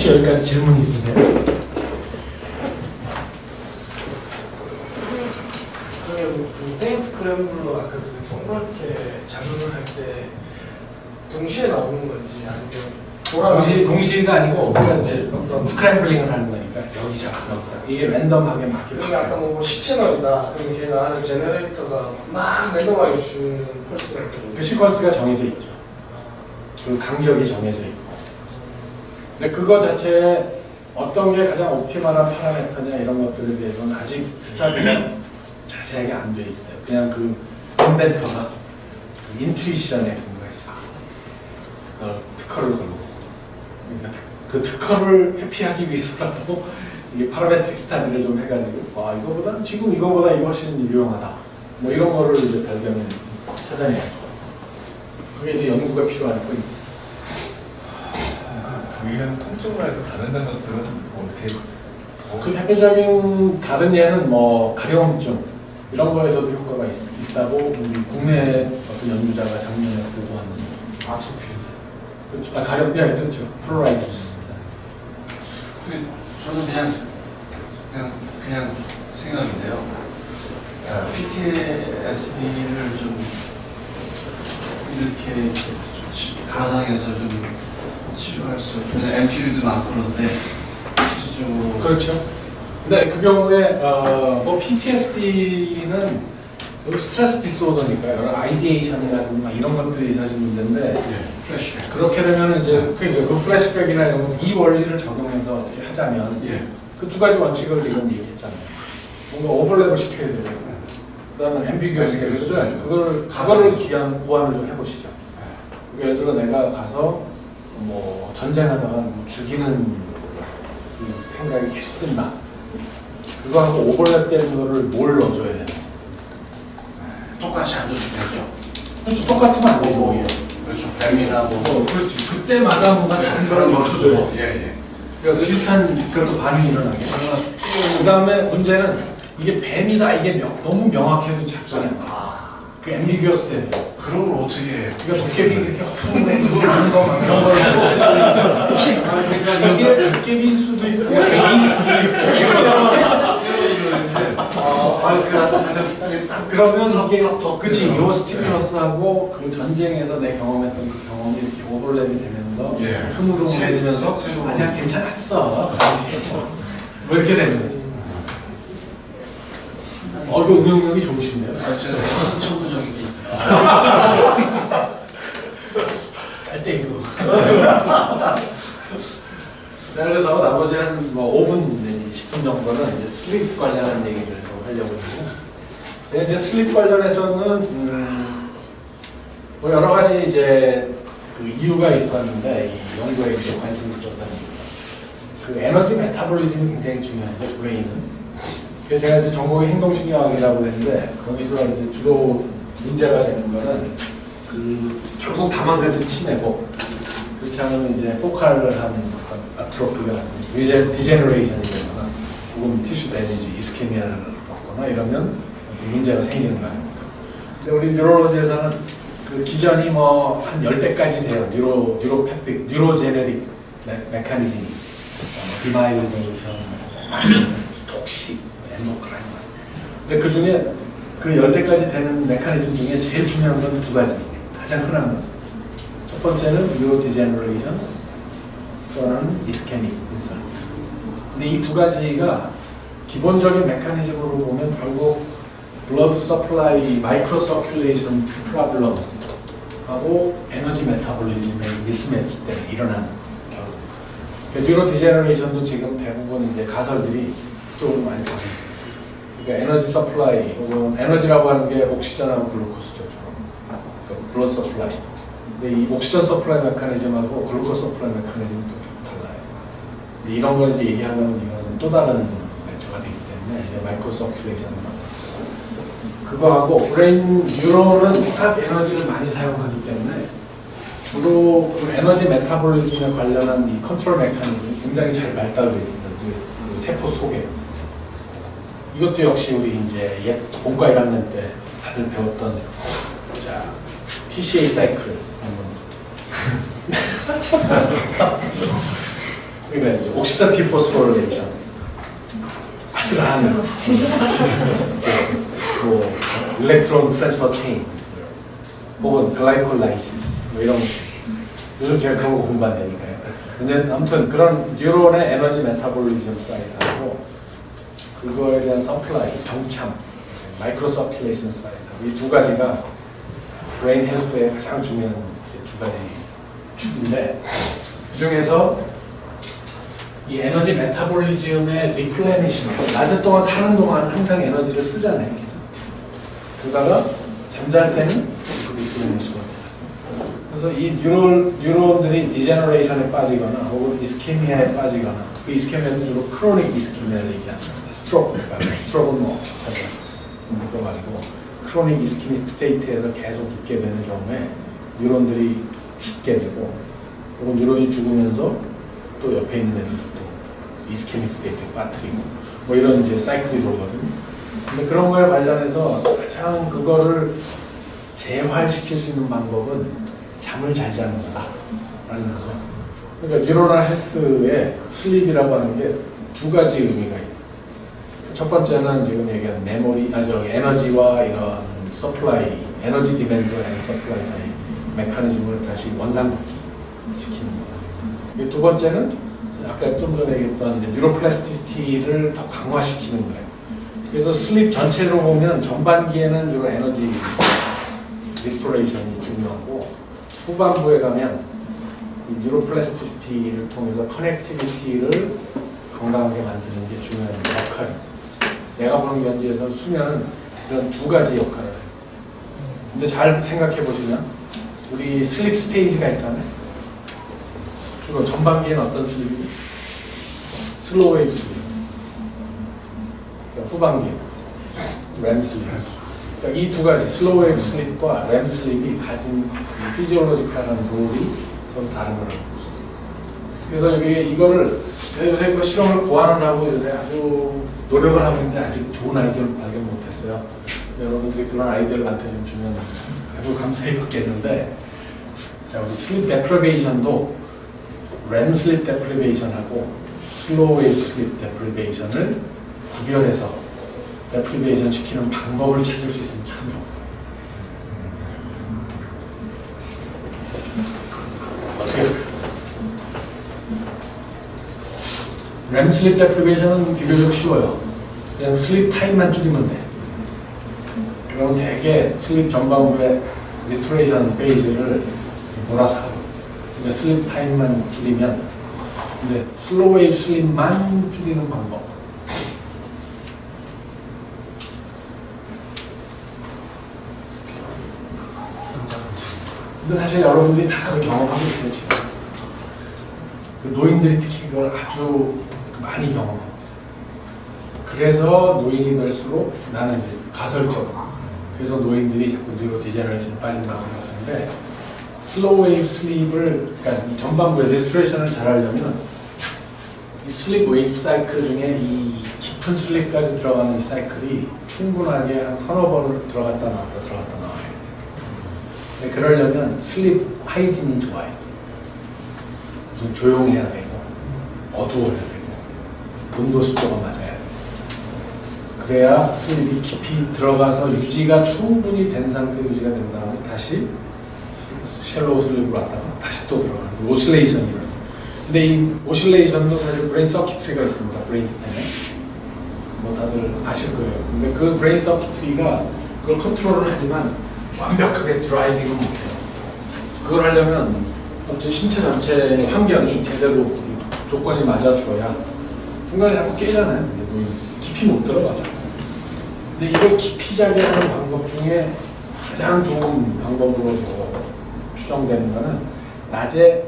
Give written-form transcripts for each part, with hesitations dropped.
혹시 여기까지 질문 있으세요? 그 댄스 크램블로 아까 그 동그랗게 작업을 할 때 동시에 나오는 건지 아니면 동시가 아니고 우리가 이제 어떤 스크램블링을 하는 거니까 여기서 이게 랜덤하게 막 그러니까 아까 뭐 시채널이다 그럼 걔가 하는 제너레이터가 막 랜덤하게 주는 펄스를 그 시퀀스가 정해져 있죠. 그 간격이 정해져 있고. 근데 그거 자체에 어떤 게 가장 옵티멀한 파라미터냐 이런 것들에 대해서는 아직 스타디가 자세하게 안 돼 있어요. 그냥 그 인벤터가 그 인투이션에 근거해서 그걸 특허를 걸고 그러니까 그 특허를 회피하기 위해서라도 이게 파라메트릭 스타디를 좀 해가지고 이거보다 지금 이거보다 이거 훨씬 유용하다 뭐 이런 거를 이제 발견을 찾아내야 돼요. 그게 이제 연구가 필요한 거예요. 부위는 통증 말고 다른 것들은 어떻게? 그 대표적인 다른 예는 뭐 가려움증 이런 거에서도 효과가 있다고 우리 국내 어떤 연구자가 작년에 보고한 아토피 그렇죠. 가려움, 예, 그렇죠. 프로라이투스. 저는 그냥 생각인데요. PTSD를 좀 이렇게 가상에서 좀 치료할 수 없는 MTV도 많고 그런데 실질적으로 그렇죠. 근데 그 경우에 뭐 PTSD는 스트레스 디스오더니까 여러 아이디에이션이라든가 이런 것들이 사실 문제인데 플래시백. 그렇게 되면 이제 그 플래시백이나 이런 거, 이 원리를 적용해서 어떻게 하자면 그 두 가지 원칙을 지금 얘기했잖아요. 뭔가 오버랩을 시켜야 되고 그다음에 앰비규어스거든. 그거를 고안을 좀 해보시죠. 예를 들어 내가 가서 뭐 전쟁하다가 뭐 죽이는 그 생각이 계속 든다. 그거하고 오버랩 되는 거를 뭘 넣어줘야 되나? 똑같이 안 줘도 되죠. 그렇죠. 똑같으면 안 되죠. 오히려. 그렇죠. 뱀이나 뭐. 그렇지. 그때마다 뭔가 다른 거를 넣어줘야지. 예. 그러니까 비슷한 그것도 반응이 일어나게. 그 다음에 문제는 이게 뱀이다 이게 너무 명확해도 작전이야. 그 앰비규어스해. 그런 걸 어떻게 해? 그러니까 도깨비 이렇게 헛소리내 이상한 거 막 이런 걸 하고 이게 도깨비일 수도 있고 개인일 수도 있고 그러면 이게 그치 요 스티뮬러스하고 그 전쟁에서 내 경험했던 그 경험이 이렇게 오버랩이 되면서 흐뭇흐뭇해지면서 아니야 괜찮았어 뭐 이렇게 되는 거지. 이거 응용력이 좋으신데요? 제가 선천부적인 게 있어요. 깔때기도. 그래서 나머지 한 뭐 5분 내지 10분 정도는 이제 슬립 관련한 얘기를 좀 하려고 해요. 제가 이제 슬립 관련해서는 뭐 여러 가지 이제 그 이유가 있었는데 이 연구에 이제 관심이 있었다는 그 에너지 메타볼리즘이 굉장히 중요하죠. 브레인은. 그래서 제가 이제 전공이 행동신경학이라고 그랬는데 거기서 이제 주로 문제가 되는 거는 그 결국 다만가지를 치매고 그렇지 않으면 이제 포칼한 아트로피가 이제 디제너레이션이 되거나 혹은 티슈 데미지, 이스케미아를 겪거나 이러면 문제가 생기는 거 아닙니까? 근데 우리 뉴럴로지에서는 그 기전이 뭐 한 10대까지 돼요. 뉴로패틱, 뉴로제네릭 메커니즘이 디마일리네이션, 톡식, 엔도크라인. 근데 그 중에 그 10대까지 되는 메커니즘 중에 제일 중요한 건 두 가지. 가장 흔한 건. 첫 번째는 뉴로 디제너레이션, 또 하나는 이스케믹 인설트. 근데 이 두 가지가 기본적인 메커니즘으로 보면 결국 블러드 서플라이 마이크로 서큘레이션 프로블럼 하고 에너지 메타볼리즘의 미스매치 때문에 일어나는 결국. 뉴로 디제너레이션도 지금 대부분 이제 가설들이 조금 많이 바뀌었어요. 그러니까 에너지 서플라이 혹은 에너지라고 하는 게 옥시전하고 글루코스죠 주로. 그러니까 블러드 서플라이. 근데 이 옥시전 서플라이 메커니즘하고 글루코스 서플라이 메커니즘이 또 좀 달라요. 근데 이런 걸 이제 얘기하면 이건 또 다른 매체가 되기 때문에 이제 마이크로 서큘레이션 그거하고 브레인 뉴런은 각 에너지를 많이 사용하기 때문에 주로 그 에너지 메타볼리즘에 관련한 이 컨트롤 메커니즘이 굉장히 잘 발달되어 있습니다. 그 세포 속에. 이것도 역시 우리 이제 옛 본과 1학년 때 다들 배웠던 자 TCA 사이클 한번 그러니까 이제 옥시다티브 포스포릴레이션, 아슬아슬, 뭐 일렉트론 트랜스퍼 체인, 혹은 글라이콜라이시스, 뭐 이런 요즘 제가 그런 거 공부한다니까요. 근데 아무튼 그런 뉴런의 에너지 메타볼리즘 사이트하고 그거에 대한 서플라이, 경참, 마이크로 서큘레이션 사이트, 이 두 가지가 브레인 헬스의 가장 중요한 이제 두 가지 축인데, 그 중에서 이 에너지 메타볼리즘의 리플레니션, 낮에 동안 사는 동안 항상 에너지를 쓰잖아요. 계속. 그러다가 잠잘 때는 그 리플레니션. 그래서 이 뉴런들이 디제너레이션에 빠지거나 혹은 이스케미아에 빠지거나, 그 이스케미아는 주로 크로닉 이스케미아를 얘기하죠. 스트로크니까. 스트로크는 뭐 그거 말이고, 크로닉 이스케믹 스테이트에서 계속 있게 되는 경우에 뉴런들이 죽게 되고, 혹은 뉴런이 죽으면서 또 옆에 있는 애들도 또 이스케믹 스테이트에 빠뜨리고, 뭐 이런 이제 사이클이 돌거든요. 근데 그런 거에 관련해서 가장 그거를 재활시킬 수 있는 방법은 잠을 잘 자는 거다라는 거죠. 그러니까 뉴로널 헬스의 슬립이라고 하는 게 두 가지 의미가 있어요. 첫 번째는 지금 얘기한 메모리, 에너지와 이런 서플라이, 에너지 디맨드 앤 서플라이 사이 메커니즘을 다시 원상복귀시키는 거예요. 두 번째는 아까 좀 전에 얘기했던 뉴로플라스티시티를 더 강화시키는 거예요. 그래서 슬립 전체로 보면 전반기에는 주로 에너지 리스토레이션이 중요하고, 후반부에 가면 이 뉴로플라스티시티를 통해서 커넥티비티를 건강하게 만드는 게 중요한 역할이에요. 내가 보는 견지에서 수면은 이런 두 가지 역할을 해요. 근데 잘 생각해 보시면 우리 슬립 스테이지가 있잖아요. 주로 전반기에는 어떤 슬립이지? 슬로우 웨이브 슬립. 그러니까 후반기 렘 슬립. 그러니까 이 두 가지 슬로우 웨이브 슬립과 렘 슬립이 가진 피지올로지컬한 롤이 서로 다른 거라고 볼 수 있어요. 그래서 이거를 요새 그 실험을 고안을 하고 요새 아주 노력을 하고 있는데 아직 좋은 아이디어를 발견 못했어요. 여러분들이 그런 아이디어를 나한테 좀 주면 아주 감사히 받겠는데, 자, 우리 슬립 데프리베이션도 렘 슬립 데프리베이션하고 슬로우 웨이브 슬립 데프리베이션을 구별해서 데프리베이션 시키는 방법을 찾을 수 있으면 참 좋을 거예요. 어떻게? 렘 슬립 데프리베이션은 비교적 쉬워요. 그냥 슬립 타임만 줄이면 돼. 그럼 되게 슬립 전반부의 리스토레이션 페이지를 몰아서 하고, 근데 슬립 타임만 줄이면, 근데 슬로우 웨이브 슬립만 줄이는 방법. 근데 사실 여러분들이 다 그걸 경험하고 있어요, 지금. 그 노인들이 특히 그걸 아주 많이 경험하고 있어요. 그래서 노인이 될수록 나는 이제 가설적. 그래서 노인들이 자꾸 뉴로 디제너레이션에 빠진다고 하는데, 슬로우 웨이브 슬립을, 그러니까 이 전반부의 리스토레이션을 잘 하려면 이 슬립 웨이브 사이클 중에 이 깊은 슬립까지 들어가는 이 사이클이 충분하게 한 서너 번을 들어갔다 나왔다 들어갔다 나와요. 근데 그러려면 슬립 하이진이 좋아요. 좀 조용해야 되고, 어두워야 되고, 온도 습도가 맞아야 돼요. 그래야 슬립이 깊이 들어가서 유지가 충분히 된 상태 유지가 된 다음에 다시 쉘로우 슬립으로 왔다가 다시 또 들어가는 오실레이션이라고. 근데 이 오실레이션도 사실 브레인 서킷트리가 있습니다. 브레인스템에. 뭐 다들 아실 거예요. 근데 그 브레인 서킷트리가 그걸 컨트롤을 하지만 완벽하게 드라이빙은 못해요. 그걸 하려면 어떤 신체 전체 환경이 제대로 조건이 맞아줘야 중간에 자꾸 깨잖아요. 깊이 못 들어가잖아요. 근데 이걸 깊이 자게 하는 방법 중에 가장 좋은 방법으로 추정되는 거는 낮에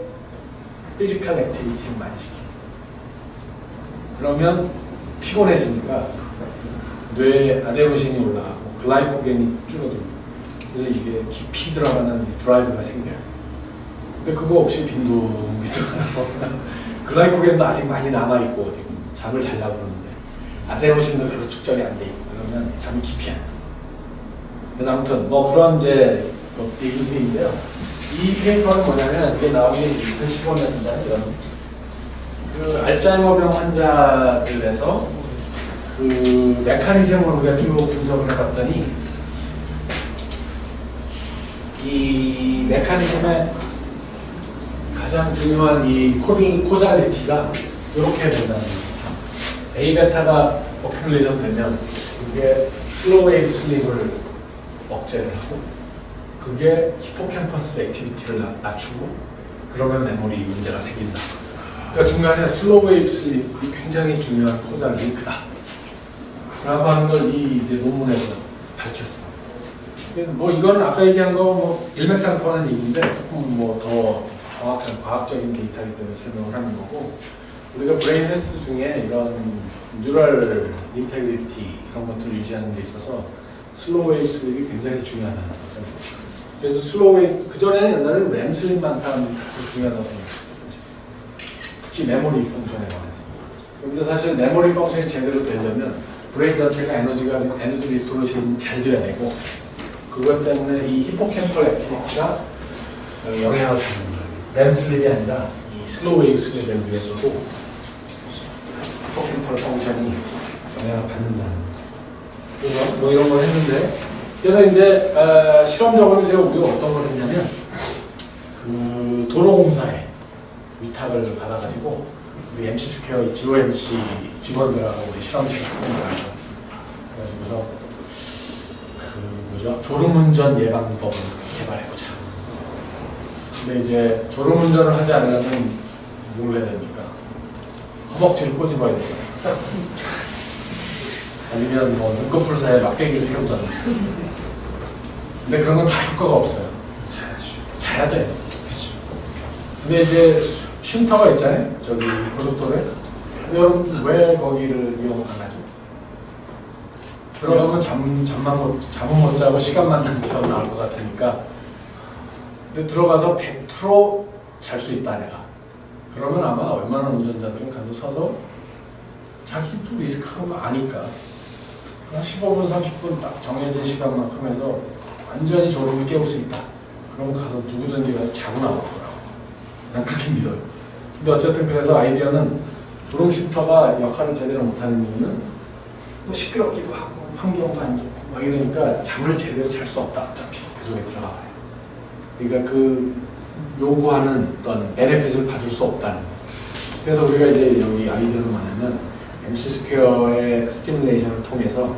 피지컬 액티비티를 많이 시키는 거예요. 그러면 피곤해지니까 뇌에 아데노신이 올라가고 글라이코겐이 줄어듭니다. 그래서 이게 깊이 들어가는 드라이브가 생겨요. 근데 그거 없이 빈둥이 들어가고 글라이코겐도 아직 많이 남아있고 지금 잠을 자려고 그러는데 아데노신도 별로 축적이 안 돼 있고 그러면 잠이 깊이 안 돼. 그래서 아무튼 뭐 그런 이제 얘기인데요. 이 페이퍼는 뭐냐면 이게 나온 게 2015년인데 그 알츠하이머병 환자들에서 그 메커니즘을 우리가 쭉 분석을 해봤더니 이 메커니즘의 가장 중요한 이 코잘리티가 이렇게 된다는 거예요. A베타가 어큐뮬레이션 되면 그게 슬로우 웨이브 슬립을 억제를 하고 그게 히포캠퍼스 액티비티를 낮추고 그러면 메모리 문제가 생긴다. 그러니까 중간에 슬로우 웨이브 슬립이 굉장히 중요한 코잘 링크다. 라고 하는 걸 이 논문에서 밝혔어요. 뭐 이거는 아까 얘기한 거 뭐 일맥상통하는 얘기인데 조금 뭐 더 정확한 과학적인 데이터이기 때문에 설명을 하는 거고 우리가 브레인 헬스 중에 이런 뉴럴 인테그리티 이런 것들을 유지하는 데 있어서 슬로우 웨이브 슬립이 굉장히 중요하다는 거죠. 그래서 슬로우 웨이브 그전에는 옛날에 램 슬립만 사람들이 중요하다고 생각했어요. 특히 메모리 펑션에 관해서. 그런데 사실 메모리 펑션이 제대로 되려면 브레인 전체가 에너지 리스토레이션이 잘 돼야 되고 그것 때문에 이 히포캠펄 액티비티가 영향을 받는 거예요. 램 슬립이 아니라 이 슬로우 웨이브 슬립을 위해서도 히포캠펄 펑션이 영향을 받는다는 거예요. 그래서 뭐 이런 걸 했는데 그래서 이제 실험적으로 제가 우리가 어떤 걸 했냐면 그 도로공사에 위탁을 받아가지고 우리 MC 스퀘어 GOMC 직원들하고 우리 실험실 학생들하고 그래서 그 뭐죠 졸음운전 예방법을 개발해보자. 근데 이제 졸음운전을 하지 않으려면 뭘 해야 됩니까? 허벅지를 꼬집어야 돼요. 아니면 뭐 눈꺼풀 사이에 막대기를 세우자든지. 근데 그런 건 다 효과가 없어요. 자야 돼. 근데 이제 쉼터가 있잖아요. 저기 고속도로에. 근데 여러분 왜 거기를 이용 안 하죠? 들어가면 잠은 못 자고 시간만 더 나올 것 같으니까. 근데 들어가서 100% 잘 수 있다 내가. 그러면 아마 웬만한 운전자들은 가서 서서 자기도 리스크하는 거 아니까. 한 15분, 30분 딱 정해진 시간만큼 해서 완전히 졸음을 깨울 수 있다. 그럼 가서 누구든지 가서 자고 나올 거라고. 난 그렇게 믿어요. 근데 어쨌든 그래서 아이디어는 졸음 쉼터가 역할을 제대로 못하는 이유는 뭐 시끄럽기도 하고 환경도 안 좋고 막 이러니까 잠을 제대로 잘 수 없다. 어차피 그 속에 들어가봐요. 그러니까 그 요구하는 어떤 베네핏을 받을 수 없다는 거예요. 그래서 우리가 이제 여기 아이디어를 뭐냐면 MC 스퀘어의 스티뮬레이션을 통해서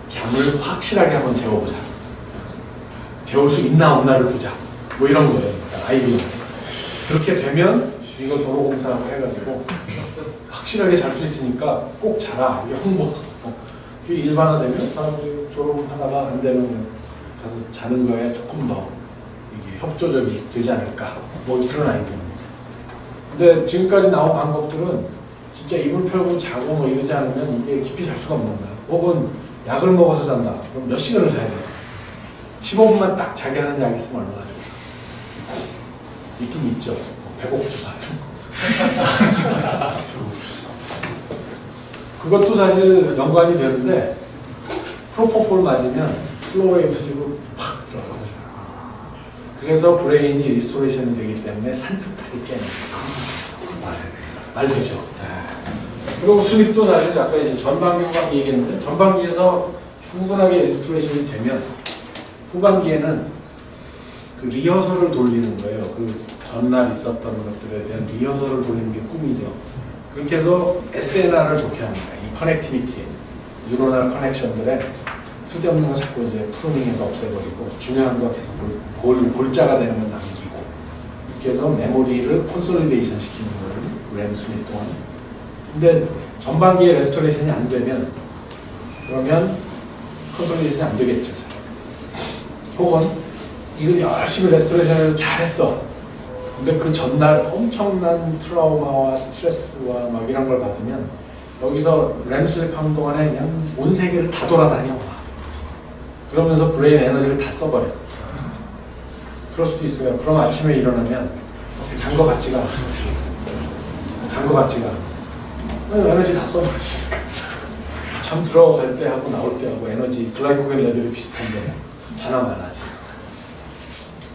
잠을 확실하게 한번 재워보자. 재울 수 있나 없나를 보자. 뭐 이런 거예요. 그러니까 아이디어. 그렇게 되면 이걸 도로공사하고 해가지고 확실하게 잘 수 있으니까 꼭 자라. 이게 홍보. 그게 일반화되면 사람들이 졸음하다가 안 되면 가서 자는 거에 조금 더 이게 협조적이 되지 않을까. 뭐 그런 아이디어입니다. 근데 지금까지 나온 방법들은 진짜 이불 펴고 자고 뭐 이러지 않으면 이게 깊이 잘 수가 없는 거야. 혹은 약을 먹어서 잔다. 그럼 몇 시간을 자야 돼? 15분만 딱 자게 하는 약 있으면 얼마나 좋아. 있긴 있죠. 배고프다. 그것도 사실 연관이 되는데 프로포폴 맞으면 슬로우 웨이브 슬립으로 팍 들어가요. 그래서 브레인이 리스토레이션이 되기 때문에 산뜻하게 깨는 말되죠. 그리고 슬립도 사실 아까 이제 전반기 후반기 얘기했는데 전반기에서 충분하게 리스토레이션이 되면 후반기에는 그 리허설을 돌리는 거예요. 그 전날 있었던 것들에 대한 리허설을 돌리는 게 꿈이죠. 그렇게 해서 SNR을 좋게 합니다. 이 커넥티비티, 뉴로널 커넥션들에 쓸데없는 거 자꾸 이제 프루닝해서 없애버리고 중요한 거 계속 골자가 되는 건 남기고 이렇게 해서 메모리를 콘솔리데이션 시키는 거예요. 램 슬립 동안. 근데 전반기에 레스토레이션이 안 되면 그러면 콘솔리데이션이 안 되겠죠. 혹은 이걸 열심히 레스토레이션해서 잘했어. 근데 그 전날 엄청난 트라우마와 스트레스와 막 이런 걸 받으면 여기서 램슬립 하는 동안에 그냥 온 세계를 다 돌아다녀. 그러면서 브레인 에너지를 다 써버려. 그럴 수도 있어요. 그럼 아침에 일어나면 잔 거 같지가 않아. 잔 거 같지가 않아. 에너지 다 써버렸으니까. 잠 들어갈 때 하고 나올 때 하고 에너지 글라이코겐 레벨이 비슷한데 자나 마나지.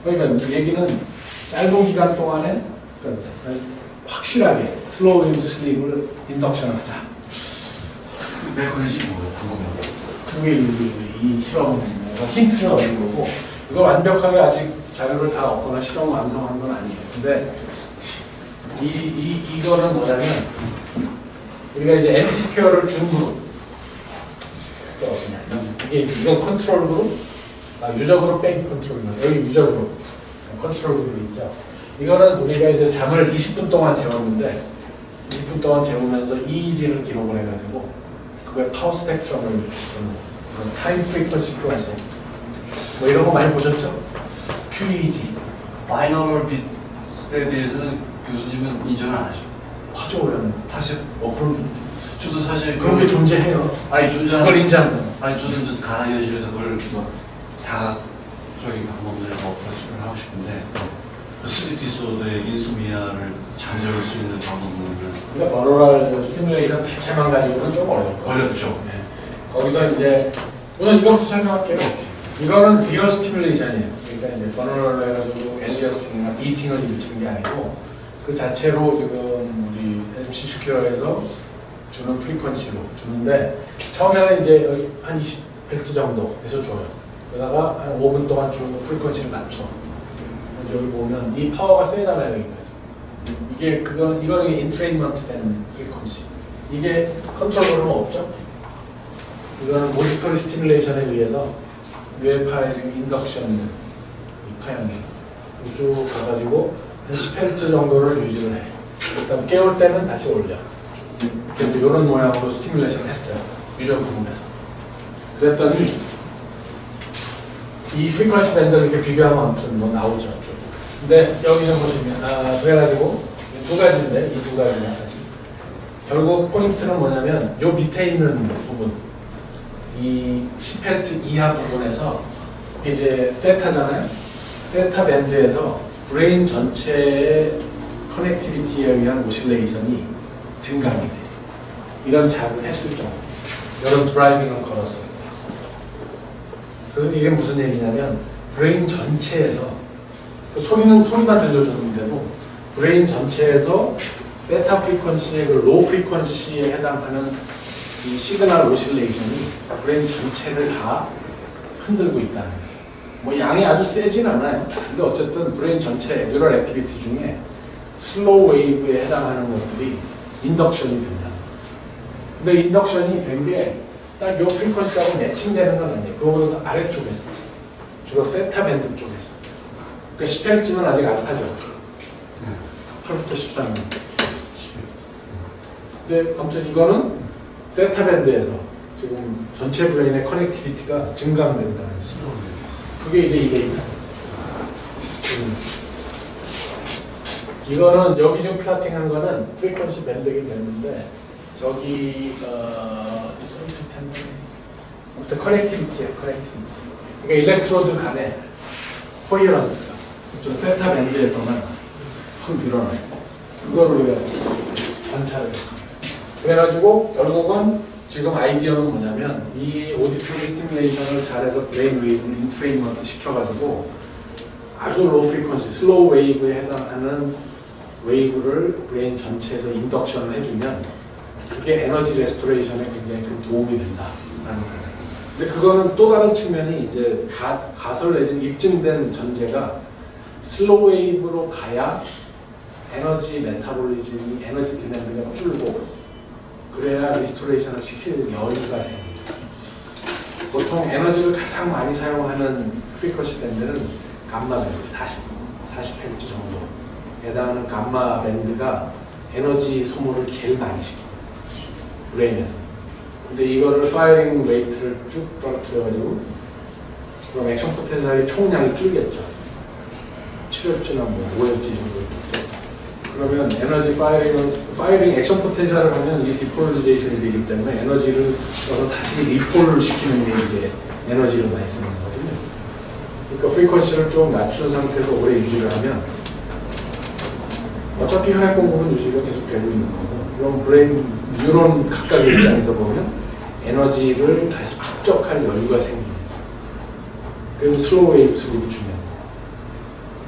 그러니까 이 얘기는 짧은 기간 동안에 그러니까 확실하게 슬로우 웨이브 슬립을 인덕션하자. 메커니즘이 뭐예요? 그거면. 그게 이 실험 힌트를 얻은 거고, 이걸 완벽하게 아직 자료를 다 얻거나 실험 완성한 건 아니에요. 근데 이거는 뭐냐면, 우리가 이제 MC 스퀘어를 준 그룹, 이건 컨트롤 그룹, 유저 그룹 빼기 컨트롤 그룹, 여기 유저 그룹, 컨트롤 그룹이 있죠. 이거는 우리가 이제 잠을 20분 동안 재웠는데, 20분 동안 재우면서 EEG를 기록을 해가지고, 그거에 파워 스펙트럼을 타임 프리퀀시 프로젝트 뭐 이런 거 많이 보셨죠? QEEG 바이너럴 빛에 대해서는 교수님은 인정을 안 하죠. 하죠. 그러면 다시 그럼 저도 사실 그런 게 존재해요. 아니 존재하는 그걸 인정한다. 아니 저는 이제 가상현실에서 그걸 다각적인 방법들을 어프로치를 하고 싶은데 그 슬립 디소더의 인소미아를 잠재울 수 있는 방법들을 그러니까 버너럴 시뮬레이션 자체만 가지고는 좀 어렵고 어렵죠. 네. 거기서 이제 우선 이거부터 설명할게요. 이거는 리얼 스티뮬레이션이에요. 그러니까 이제 버너럴 해가지고 엘리어스나 비팅을 일으키는 게 아니고 그 자체로 지금 우리 MC 스퀘어에서 주는 프리퀀시로 주는데 처음에는 이제 한 20Hz 정도에서 줘요. 그러다가 한 5분 동안 주는 프리퀀시를 맞춰. 여기 보면 이 파워가 세잖아요. 여기까지. 이게 이거는 인트레인먼트 된 프리퀀시. 이게 컨트롤러는 없죠. 이거는 모니터리 스티뮬레이션에 의해서 뇌파의 지금 인덕션 이 파형이 쭉 가가지고 한 10Hz 정도를 유지를 해. 일단 깨울 때는 다시 올려. 그래도 이런 모양으로 스티뮬레이션을 했어요. 유저 부분에서. 그랬더니 이 프리퀀시 밴드를 이렇게 비교하면 아무튼 뭐 나오죠. 쭉. 근데 여기서 보시면 그래가지고 두 가지인데 이 두 가지는 사실 결국 포인트는 뭐냐면 요 밑에 있는 부분 이 10Hz 이하 부분에서 이제 세타잖아요. 세타 밴드에서 브레인 전체의 커넥티비티에 의한 오실레이션이 증감이 돼. 이런 작업을 했을 경우 이런 드라이빙을 걸었어요. 그래서 이게 무슨 얘기냐면 브레인 전체에서 그 소리만 들려줬는데도 브레인 전체에서 세타 프리퀀시의 그 로우 프리퀀시에 해당하는 이 시그널 오실레이션이 브레인 전체를 다 흔들고 있다는 거예요. 뭐 양이 아주 세진 않아요. 근데 어쨌든 브레인 전체 뉴럴 액티비티 중에 슬로우 웨이브에 해당하는 것들이 인덕션이 된다. 근데 인덕션이 된 게 딱 요 프리퀀시하고 매칭되는 건 아니에요. 그거보다 아래쪽에서 주로 세타 밴드 쪽에서. 그러니까 10Hz는 아직 알파죠. 8부터 13년. 근데 아무튼 이거는 세타 밴드에서 지금 전체 브레인의 커넥티비티가 증강된다는 슬로우 웨이브. 그게 이제 이 데이터. 이거는 여기 지금 플라팅한 거는 프리퀀시 밴드가 됐는데 저기 아무튼 커넥티비티예요. 커넥티비티. 그러니까 일렉트로드 간의 코히런스가 좀 세타 밴드에서만 확 늘어나요. 그걸 우리가 관찰을 했어요. 그래가지고 결국은 지금 아이디어는 뭐냐면 이 오디토리 스티뮬레이션을 잘해서 브레인 웨이브를 인트레인먼트 시켜가지고 아주 로우 프리퀀시, 슬로우 웨이브에 해당하는 웨이브를 브레인 전체에서 인덕션을 해주면 그게 에너지 레스토레이션에 굉장히 큰 도움이 된다라는 거예요. 근데 그거는 또 다른 측면이 이제 가설 내지는 입증된 전제가 슬로우 웨이브로 가야 에너지 메타볼리즘이 에너지 디맨드가 줄고 그래야 리스토레이션을 시킬 여유가 생깁니다. 보통 에너지를 가장 많이 사용하는 프리퀀시 밴드는 감마 밴드 40Hz 정도 해당하는 감마 밴드가 에너지 소모를 제일 많이 시킵니다. 브레인에서. 근데 이거를 파이링 웨이트를 쭉 떨어뜨려가지고 그럼 액션 포텐셜이 총량이 줄겠죠. 7Hz나 뭐 5Hz 정도. 그러면 에너지 파이링 액션 포텐셜을 하면 이게 디폴리제이션이 되기 때문에 에너지를 써서 다시 리폴을 시키는 게 이제 에너지를 많이 쓰는 거거든요. 그러니까 프리퀀시를 좀 낮춘 상태에서 오래 유지를 하면 어차피 혈액 공급은 유지가 계속 되고 있는 거고 그럼 브레인 뉴런 각각의 입장에서 보면 에너지를 다시 축적할 여유가 생깁니다. 그래서 슬로우 웨이브 슬립이 중요합니다.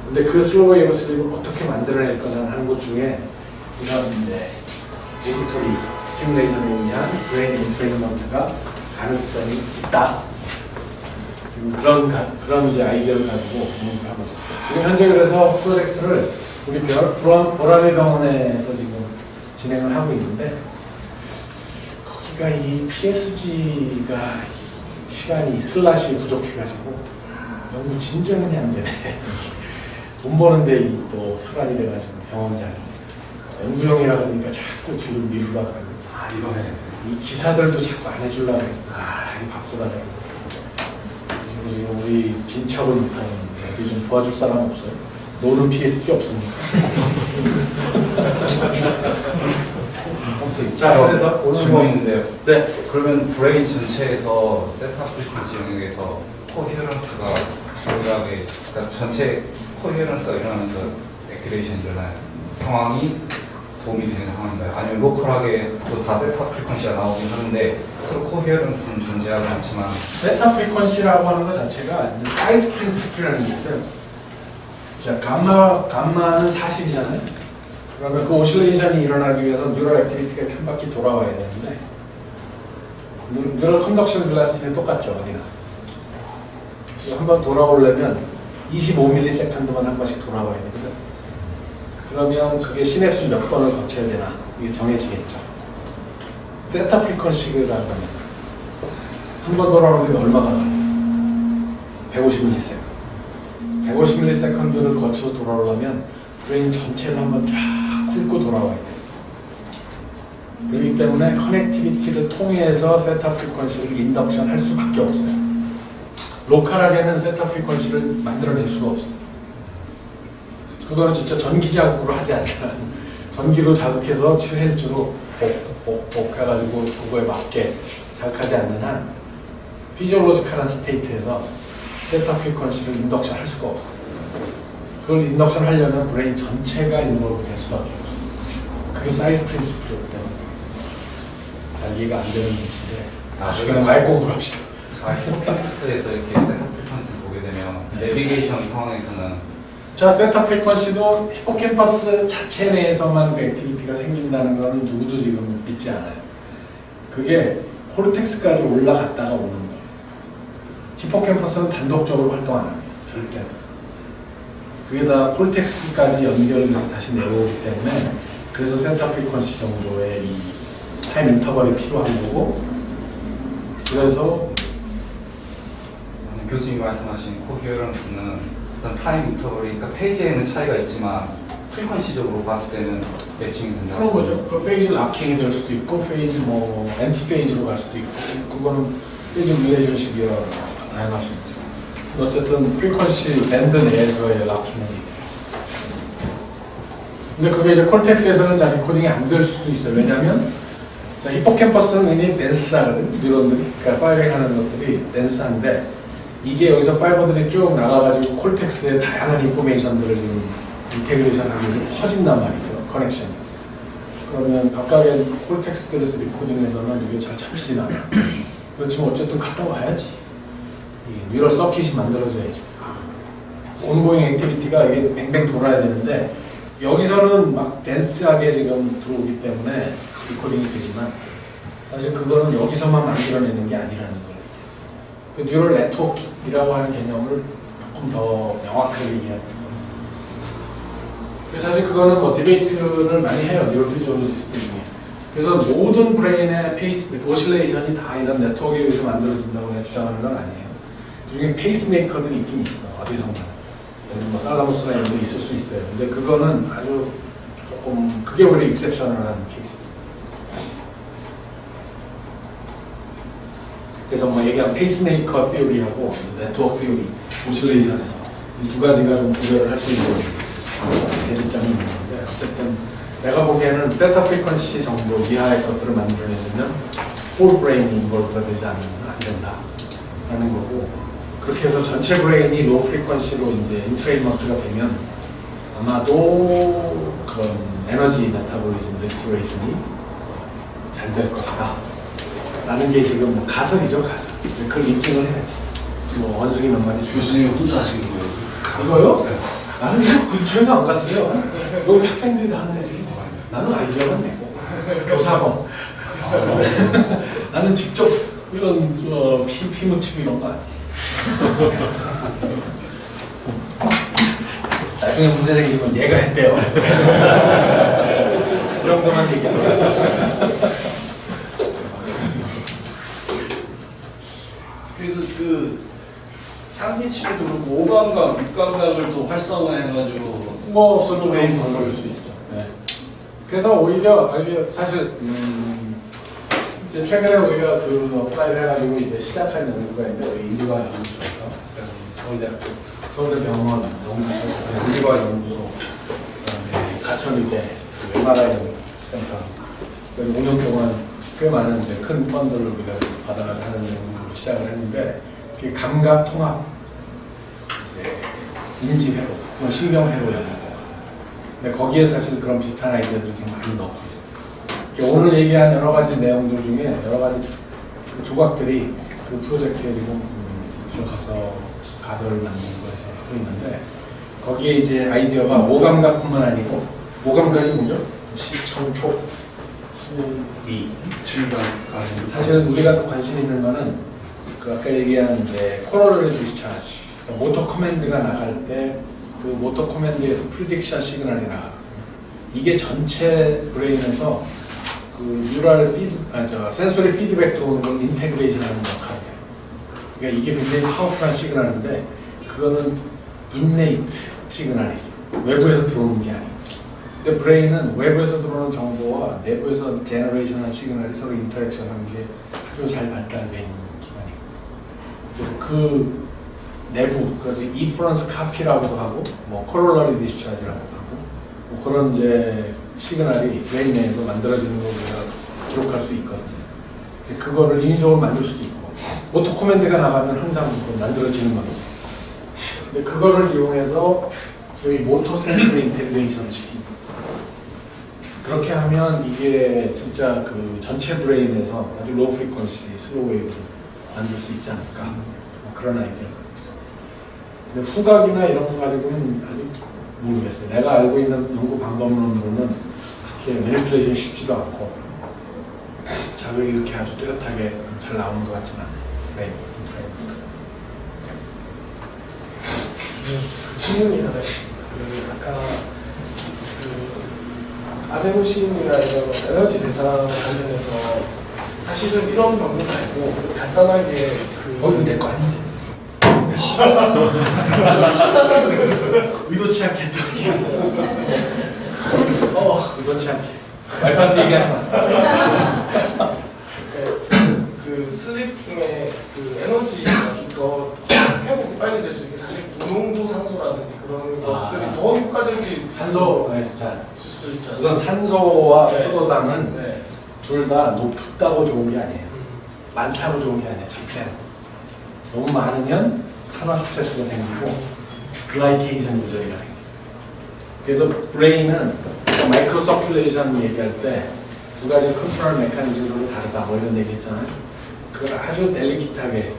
근데 그 슬로우 웨이브 슬립을 어떻게 만들어낼 거냐 하는 것 중에 이런 이제 오디토리 시뮬레이션에 의한 브레인 인트레인먼트가 가능성이 있다. 지금 그런 이제 아이디어를 가지고 공부를 하고 있습니다. 지금 현재 그래서 프로젝트를 우리 보라매 병원에서 지금 진행을 하고 있는데 거기가 이 PSG가 시간이 슬롯이 부족해가지고 연구 진전이 안 되네. 돈 버는데 또 혈안이 돼가지고 병원장이 연구용이라 그러니까 자꾸 뒤로 미루가 가고 이번에 이 기사들도 자꾸 안 해주려고 그러고 자기 바쁘다 그러고 지금 우리 진척을 못하는 어디 좀 도와줄 사람 없어요? 노는 PSG 없습니까? 없어요. 자, 그래서 오늘 질문 있는데요. 네. 그러면 브레인 전체에서 세탑 프리퀀시 영역에서 코히어런스가 정확하게, 그러니까 전체 코히어런스가 일어나면서 액티베이션이 일어나요. 상황이 도움이 되는 상황인가요? 아니면 로컬하게 또 다 세탑 프리퀀시가 나오긴 하는데 서로 코히어런스는 존재하지 않지만 세타 프리퀀시라고 하는 것 자체가 이제 사이즈 프린시플이라는 게 있어요. 자, 감마는 40이잖아요. 그러면 그 오실레이션이 일어나기 위해서 뉴럴 액티비티가 이렇게 한 바퀴 돌아와야 되는데 뉴럴 컨덕션 벨라시티는 똑같죠, 어디나. 한번 돌아오려면 25ms만 한 번씩 돌아와야 되거든. 그러면 그게 시냅스 몇 번을 거쳐야 되나 이게 정해지겠죠. 세타 프리퀀시라고 하면 한 번 돌아오면 얼마가 걸려요? 150ms. 150ms를 거쳐서 돌아오려면 브레인 전체를 한번 쫙 훑고 돌아와야 돼요. 그렇기 때문에 커넥티비티를 통해서 세타 프리퀀시를 인덕션 할 수밖에 없어요. 로컬하게는 세타 프리퀀시를 만들어낼 수가 없어요. 그거는 진짜 전기 자극으로 하지 않잖아. 전기로 자극해서 7Hz로 복 해가지고 그거에 맞게 자극하지 않는 한 피지올로지컬한 스테이트에서 세타 프리퀀시를 인덕션 할 수가 없어요. 그걸 인덕션 하려면 브레인 전체가 인볼브 될 수밖에 없어요. 그게 사이즈 프린시플이기 때문에 잘 이해가 안 되는 문제인데 나중에 말고를 합시다. 히포캠퍼스에서 이렇게 세탑 프리퀀시를 보게 되면 내비게이션 상황에서는 자, 세타 프리퀀시도 히포캠퍼스 자체 내에서만 그 액티비티가 생긴다는 거는 누구도 지금 믿지 않아요. 그게 콜텍스까지 올라갔다가 오는 거예요. 히포캠퍼스는 단독적으로 활동 안 합니다. 절대. 그게 다 콜텍스까지 연결돼서 다시 내려오기 때문에 그래서 세타 프리퀀시 정도의 이 타임 인터벌이 필요한 거고 그래서 교수님이 말씀하신 코히어런스는 어떤 타임 인터벌이, 그러니까 페이지에는 차이가 있지만 프리퀀시적으로 봤을 때는 매칭이 된다. 그런 거죠. 그 페이지 락킹이 될 수도 있고 페이지 뭐 엔티 페이지로 갈 수도 있고 그거는 페이지 릴레이션십이라 다양할 수 있죠. 어쨌든 프리퀀시 밴드 내에서의 락킹은 근데 그게 이제 콜텍스에서는 잘 리코딩이 안 될 수도 있어요. 왜냐하면 자, 히포캠퍼스는 굉장히 덴스하거든. 뉴런들이 그러니까 파이링 하는 것들이 덴스한데 이게 여기서 파이버들이 쭉 나가가지고 콜텍스의 다양한 인포메이션들을 지금 인테그레이션 하기 위해서 퍼진단 말이죠. 커넥션이. 그러면 각각의 콜텍스들에서 리코딩에서는 이게 잘 잡히진 않아요. 그렇지만 어쨌든 갔다 와야지. 이 뉴럴 서킷이 만들어져야죠. 온고잉 액티비티가 이게 뱅뱅 돌아야 되는데 여기서는 막 댄스하게 지금 들어오기 때문에 리코딩이 되지만 사실 그거는 여기서만 만들어내는 게 아니라는 거예요. 그 뉴럴 네트워크라고 하는 개념을 조금 더 명확하게 이해하는 거예요. 사실 그거는 뭐 디베이트를 많이 해요. 뉴럴 피지올로지스트 중에. 그래서 모든 브레인의 페이스, 오실레이션이 다 이런 네트워크에 의해서 만들어진다고 내가 주장하는 건 아니에요. 그 중에 페이스메이커들이 있긴 있어. 어디선가. 뭐 살라모스나 이런 게 있을 수 있어요. 근데 그거는 아주 조금 그게 오히려 익셉셔널한 케이스. 그래서 뭐 얘기한 페이스메이커 티오리하고 네트워크 티오리, 오실레이션에서 이 두 가지가 좀 구별을 할 수 있는 대립점이 있는 건데 어쨌든 내가 보기에는 세타 프리퀀시 정도 이하의 것들을 만들어내려면 홀 브레인이 인볼브가 되지 않으면 안 된다라는 거고 그렇게 해서 전체 브레인이 로우 프리퀀시로 이제 인트레인먼트가 되면 아마도 그런 에너지 메타볼리즘 레스토레이션이 잘 될 것이다 라는 게 지금 뭐 가설이죠. 가설. 그걸 입증을 해야지. 뭐 원숭이 몇 마리 교수님이 혼자 하신 거예요? 이거요? 네. 나는 이거 근처에도 안 갔어요. 여기 학생들이 다 하는 애들이 나는 아이디어만 내고 교사범. 나는 직접 이런 피 묻히고 이런 거 아니야. 나중에 문제 생기면 얘가 했대요. 그 정도만 얘기하면. 그래서 그 향기치료도 그렇고 오감각, 육감각을 또 활성화해가지고 뭐 그것도 좋은 방법일 수 있죠. 네. 그래서 오히려 사실 이제 최근에 우리가 그 어플라이를 해가지고 이제 시작한 연구가 있는데 인류가 연구소에서 서울대학교, 서울대병원 연구소, 인류가 연구소, 그다음에 가천의대, MRI 연구센터 5년 동안 꽤 많은 이제 큰 펀드를 우리가 받아가는 연구를 시작을 했는데 그게 감각 통합, 이제 인지 회로, 신경 회로 연구. 근데 거기에 사실 그런 비슷한 아이디어들을 지금 많이 넣고 있어요. 오늘 얘기한 여러 가지 내용들 중에 여러 가지 그 조각들이 그 프로젝트에 지금 들어가서 가설을 만드는 거에서 하고 있는데 거기에 이제 아이디어가 오감각뿐만 아니고 오감각이 뭐죠? 시청, 촉, 이 질감, 사실 우리가 더 관심 있는 거는 그 아까 얘기한 이제 코로너리 디스차지 모터 커맨드가 나갈 때 그 모터 커맨드에서 프리딕션 시그널이 나가 이게 전체 브레인에서 그 뉴럴 센소리 피드백 들어오는 걸 인테그레이션하는 역할을 해요. 그러니까 이게 굉장히 파워풀한 시그널인데 그거는 인네이트 시그널이죠. 외부에서 들어오는 게 아니고. 근데 브레인은 외부에서 들어오는 정보와 내부에서 제너레이션한 시그널이 서로 인터랙션하는 게 아주 잘 발달되어 있는 기관이거든요. 그래서 그 내부, 그래서 이프런스 카피라고도 하고, 뭐 코로너리 디스차지라고도 하고, 뭐 그런 이제 시그널이 브레인 내에서 만들어지는 걸 우리가 기록할 수 있거든요. 이제 그거를 인위적으로 만들 수도 있고, 오토 코맨드가 나가면 항상 그거 만들어지는 거거든요. 근데 그거를 이용해서 저희 모터 센서리 인테그레이션을 시키는 그렇게 하면 이게 진짜 그 전체 브레인에서 아주 로우 프리퀀시, 슬로우 웨이브를 만들 수 있지 않을까. 뭐 그런 아이디어를 갖고 있어요. 근데 후각이나 이런 거 가지고는 아직 모르겠어요. 내가 알고 있는 연구 방법론으로는 그렇게 매니플레이션이 쉽지도 않고 자극이 이렇게 아주 뚜렷하게 잘 나오는 것 같지는 않아요. 네. 질문이 하나 있습니다. 그 아까 그 아데노신이나 이런 에너지 대사 관련해서 사실은 이런 방법 말고 간단하게 이건 내 거 아닌데. 의도치 않게 했더니 의도치 않게 와이프한테 얘기하지 마세요. 그 슬립 중에 그 에너지가 좀 더 회복이 빨리 될 수 있게 사실 고농도 산소라든지 그런 것들이 더 효과적인 산소, 네, 자, 수 있지 우선 않습니까? 산소와 네. 포도당은 네. 둘 다 높다고 좋은 게 아니에요. 많다고 좋은 게 아니에요. 절대로. 너무 많으면 산화 스트레스가 생기고 글라이케이션 인저리가 생겨요. 그래서 브레인은 마이크로 서큘레이션 얘기할 때 두 가지 컨트롤 메커니즘이 서로 다르다 뭐 이런 얘기 했잖아요. 그걸 아주 델리킷하게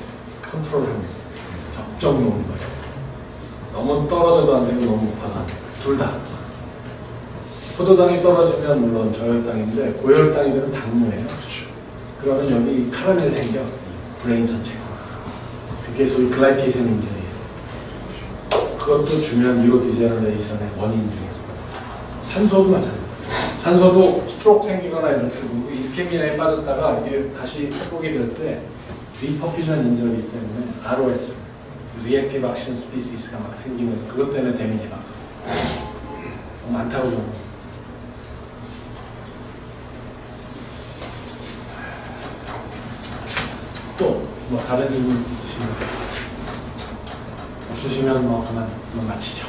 컨트롤합니다. 적정 놓은 거예요. 너무 떨어져도 안 되고 너무 높아도 안 되고 둘 다. 포도당이 떨어지면 물론 저혈당인데 고혈당이 되면 당뇨예요. 그러면 여기 카라멜 생겨 브레인 전체가. 그게 소위 글라이케이션 인저리예요. 그것도 중요한 뉴로 디제너레이션의 원인 중에서 산소도 마찬가지예요. 산소도 스트로크 생기거나 이럴 때 이스케미아에 빠졌다가 이제 다시 회복이 될 때 리퍼피전 인저리 때문에 ROS 리액티브 액션 스피시스가 막 생기면서 그것 때문에 데미지 막 많다고 좀. 또 뭐 다른 질문 있으시면 없으시면 뭐 그만 마치죠.